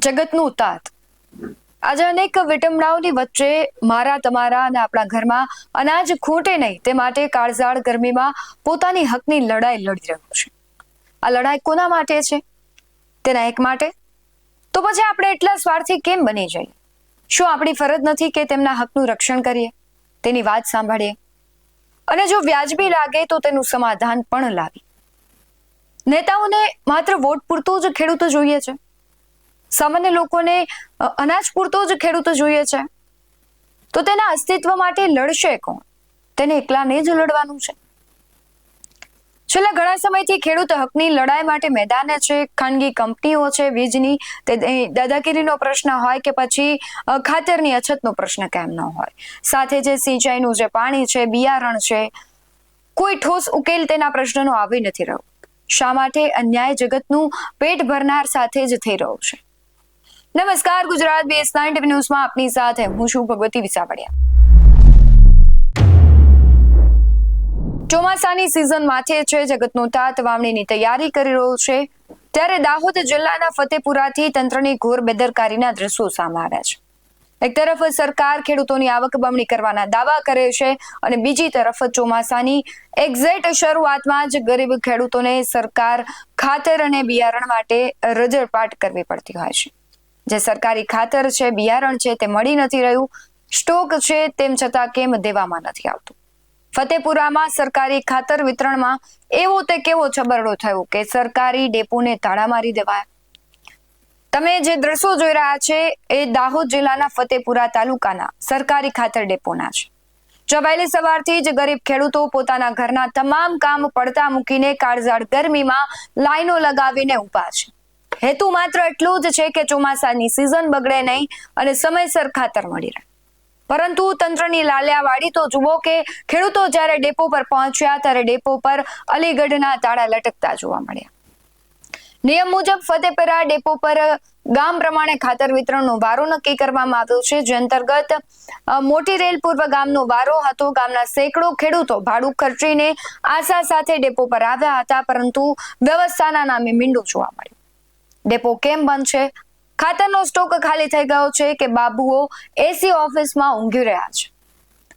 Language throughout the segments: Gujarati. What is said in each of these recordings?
જગતનું તાત આજે અનેક વિટંબણાઓની વચ્ચે મારા તમારા અને આપણા ઘરમાં અનાજ ખૂટે નહીં તે માટે કાળઝાળ ગરમીમાં પોતાની હકની લડાઈ લડી રહ્યો છે। આ લડાઈ કોના માટે છે? તેના એક માટે? તો પછી આપણે એટલા સ્વાર્થી કેમ બની જઈએ? શું આપણી ફરજ નથી કે તેમના હકનું રક્ષણ કરીએ, તેની વાત સાંભળીએ અને જો વ્યાજબી લાગે તો તેનું સમાધાન પણ લાવીએ? નેતાઓને માત્ર વોટ પૂરતો જ ખેડૂતો જોઈએ છે? સામાન્ય લોકોને અનાજ પૂરતો જ ખેડૂતો જોઈએ છે? તો તેના અસ્તિત્વ માટે લડશે કોણ? તેને એકલાને જ લડવાનું છે? છેલ્લા ઘણા સમયથી ખેડૂત હકની લડાઈ માટે મેદાને છે। ખાનગી કંપનીઓ છે, વીજની દાદાગીરીનો પ્રશ્ન હોય કે પછી ખાતરની અછતનો પ્રશ્ન કેમ ન હોય, સાથે જે સિંચાઈનું જે પાણી છે, બિયારણ છે, કોઈ ઠોસ ઉકેલ તેના પ્રશ્નનો આવી નથી રહ્યો। શા માટે? અન્યાય જગતનું પેટ ભરનાર સાથે જ થઈ રહ્યો છે। નમસ્કાર, ગુજરાત BS9 TV ન્યૂઝમાં આપની સાથે હું છું ભગવતી વિસાવડિયા। ચોમાસાની સિઝન માથે છે, જગતનો તાત વાવણીની તૈયારી કરી રહ્યો છે, ત્યારે દાહોદ જિલ્લાના ફતેપુરાથી તંત્રની ઘોર બેદરકારીના દ્રશ્યો સામે આવ્યા છે। એક તરફ સરકાર ખેડૂતોની આવક બમણી કરવાના દાવા કરે છે અને બીજી તરફ ચોમાસાની એક્ઝેક્ટ શરૂઆતમાં જ ગરીબ ખેડૂતોને સરકાર ખાતર અને બિયારણ માટે રજળપાટ કરવી પડતી હોય છે। જે સરકારી ખાતર છે, બિયારણ છે, તે મળી નથી રહ્યું, સ્ટોક છે, તેમ છતાં કેમ દેવામાં નથી આવતું? ફતેપુરામાં સરકારી ખાતર વિતરણમાં એવો તે કેવો છબરડો થયો કે સરકારી ડેપોને તાળા મારી દેવાયા? તમે જે દ્રશ્યો જોઈ રહ્યા છે એ દાહોદ જિલ્લાના ફતેપુરા તાલુકાના સરકારી ખાતર ડેપોના છે। જો વહેલી સવારથી જ ગરીબ ખેડૂતો પોતાના ઘરના તમામ કામ પડતા મૂકીને કાળઝાળ ગરમીમાં લાઈનો લગાવીને ઊભા છે। હેતુ માત્ર એટલું જ છે કે ચોમાસાની સિઝન બગડે નહીં અને સમયસર ખાતર મળી રહે। પરંતુ તંત્રની લાલિયાવાડી તો જુઓ કે ખેડૂતો જ્યારે ડેપો પર પહોંચ્યા ત્યારે ડેપો પર અલીગઢના તાળા લટકતા જોવા મળ્યા। નિયમ મુજબ ફતેપુરા ડેપો પર ગામ પ્રમાણે ખાતર વિતરણનો વારો નક્કી કરવામાં આવ્યો છે, જે અંતર્ગત મોટી રેલ પૂર્વ ગામનો વારો હતો। ગામના સેંકડો ખેડૂતો ભાડું ખર્ચીને આશા સાથે ડેપો પર આવ્યા હતા, પરંતુ વ્યવસ્થાના નામે મીંડું જોવા મળ્યું। ડેપો કેમ બંધ છે? ખાતરનો સ્ટોક ખાલી થઈ ગયો છે કે બાબુઓ એસી ઓફિસમાં ઊંઘી રહ્યા છે?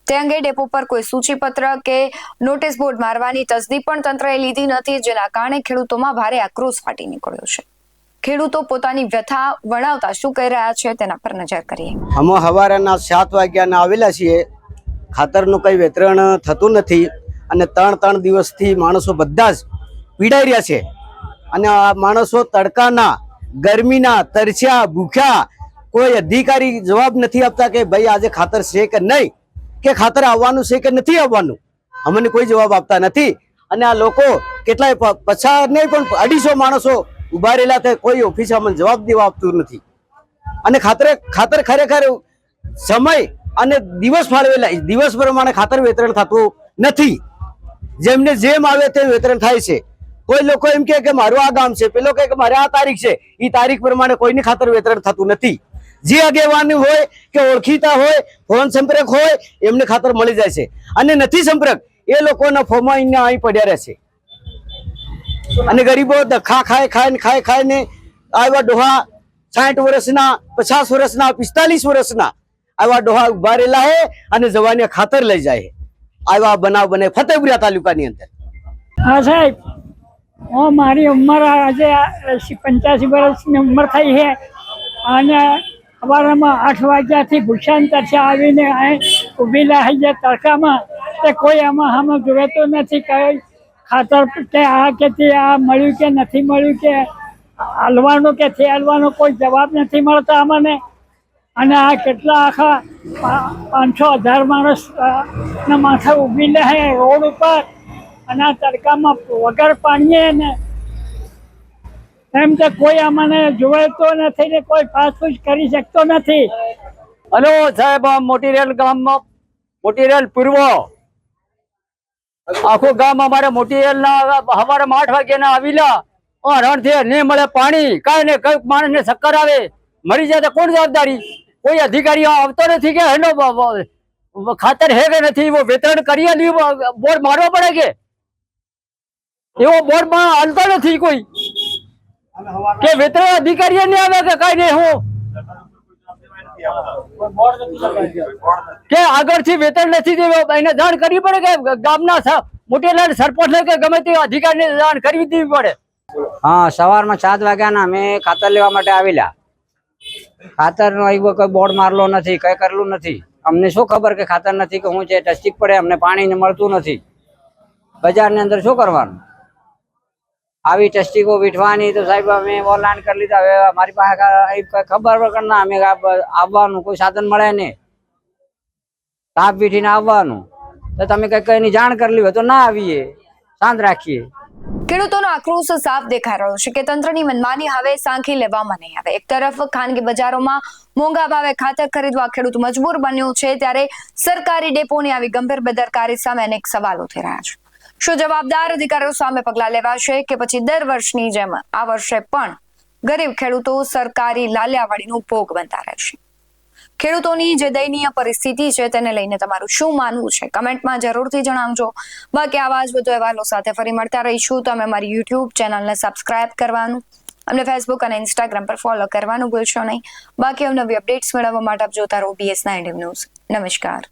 તે અંગે ડેપો પર કોઈ સૂચિપત્ર કે નોટિસ બોર્ડ મારવાની તસદી પણ તંત્રએ લીધી નથી, જેના કારણે ખેડૂતોમાં ભારે આક્રોશ ફાટી નીકળ્યો છે। ખેડૂતો પોતાની વ્યથા વણાવતા શું કહી રહ્યા છે તેના પર નજર કરીએ। અમે સવારના 7 વાગ્યાના આવેલા છીએ। ખાતરનું કઈ વિતરણ થતું નથી અને 3 દિવસથી માણસો બધા જ પીડાઈ રહ્યા છે અને આ માણસો તડકાના, ગરમીના, તરસ્યા, ભૂખ્યા, કોઈ અધિકારી જવાબ નથી આપતા કે ભાઈ આજે ખાતર છે કે નહીં, કે ખાતર આવવાનું છે કે નથી આવવાનું, અમને કોઈ જવાબ આપતા નથી। અને આ લોકો કેટલાય 50 નહીં પણ 250 માણસો ઉભા રહેલા છે, કોઈ ઓફિસ અમને જવાબ દેવા આપતું નથી। અને ખાતર ખરેખર સમય અને દિવસ ફાળવેલા, દિવસ પ્રમાણે ખાતર વિતરણ થતું નથી। જેમને જેમ આવે તે વિતરણ થાય છે। કોઈ લોકો એમ કે મારું આ ગામ છે, પેલો કે મારે આ તારીખ છે, એ તારીખ પ્રમાણે કોઈની ખાતર વિતરણ થતું નથી। જે આગેવાની હોય કે ઓળખીતા હોય, ફોન સંપર્ક હોય, એમને ખાતર મળી જાય છે અને નથી સંપર્ક એ લોકોના ફોર્મ અહીં પડ્યા રહે છે અને ગરીબો ધક્કા ખાઈને આવા ડોહા 60 વર્ષના, 50 વર્ષના, 45 વર્ષના આવા ડોહા ઉભા રહેલા હે અને જવાને ખાતર લઈ જાય। આવા બનાવ બને ફતેપુરા તાલુકાની અંદર। હા સાહેબ, મારી ઉંમર આજે 85 વર્ષની ઉંમર થઈ છે અને સવારમાં 8 વાગ્યાથી ભૂષણ તરસ્યા આવીને અહીં ઊભેલા થઈ જાય તડકામાં, તે કોઈ આમાં સામે જોતો નથી કે ખાતર કે આ કે તે આ મળ્યું કે નથી મળ્યું, કે હાલવાનું કે તે હાલવાનો કોઈ જવાબ નથી મળતા અમને। અને આ કેટલા આખા 500-1000 માણસ ના માથે ઊભેલા છે રોડ ઉપર અને આ તડકામાં વગર પાણીએ ને એમ તો કોઈ અમને જોવાતો નથી ને કોઈ પાછું કરી શકતો નથી। હલો સાહેબ, મોટી રેલ ગામમાં, મોટી રેલ પૂર્વ આખું ગામ અમારે મોટી રેલ ના સવારે 8 વાગ્યાના આવેલા, રણથી નહીં મળે પાણી, કાંઈ ને કઈ માણસ ને ચક્કર આવે, મરી જાય તો કોણ જવાબદારી? કોઈ અધિકારી આવતો નથી કે હેનો ખાતર હે કે નથી, વિતરણ કરીએ બોર્ડ મારવો પડે કે એવો બોર્ડ માં હાલતો નથી કોઈ। કે વેતન અધિકારીઓ નહીં આવે કે કઈ નહીં હું કે આગળથી વેતન નથી દેવું એને જાણ કરવી પડે કે ગામના મોટેલા સરપંચ કે ગમે તે અધિકારીને જાણ કરવી દેવી પડે. હા, સવારમાં 7 વાગ્યાના અમે ખાતર લેવા માટે આવેલા. ખાતરનો આવ્યો કોઈ બોર્ડ મારલો નથી, કઈ કરેલું નથી. અમને શું ખબર કે ખાતર નથી કે હું છે ટસ્ટિક પડે, અમને પાણી મળતું નથી. બજારની અંદર શું કરવાનું? આવી ટસ્ટિકો વીઠવાની તો સાહેબ અમે ઓનલાઈન કરી લીધા. હવે મારી પાસે ખબર વગર ના અમે આવવાનું કોઈ સાધન મળે નહીં, તાપ વીઠીને આવવાનું. તો તમે કઈ એની જાણ કરેલી હોય તો ના આવીએ, શાંત રાખીએ. ખેડૂતોનો આક્રોશ સાફ દેખાઈ રહ્યો છે કે તંત્રની મનમાની હવે સાંખી લેવામાં નહીં આવે. એક તરફ ખાનગી બજારોમાં મોંઘા ભાવે ખાતર ખરીદવા ખેડૂત મજબૂર બન્યો છે, ત્યારે સરકારી ડેપોની આવી ગંભીર બેદરકારી સામે અનેક સવાલો થઈ રહ્યા છે. શું જવાબદાર અધિકારીઓ સામે પગલાં લેવાશે કે પછી દર વર્ષની જેમ આ વર્ષે પણ ગરીબ ખેડૂતો સરકારી લાલિયાવાડીનો ભોગ બનતા રહેશે? ખેડૂતોની જે દયનીય પરિસ્થિતિ છે તેને લઈને તમારું શું માનવું છે કમેન્ટમાં જરૂરથી જણાવજો. બાકી આવા જ વધુ અહેવાલો સાથે ફરી મળતા રહીશું. તમે અમારી યુટ્યુબ ચેનલને સબસ્ક્રાઇબ કરવાનું, અમને ફેસબુક અને ઇન્સ્ટાગ્રામ પર ફોલો કરવાનું ભૂલશો નહીં. બાકી અવનવી અપડેટ્સ મેળવવા માટે આપ જોતા રહો BS9 ન્યૂઝ. નમસ્કાર.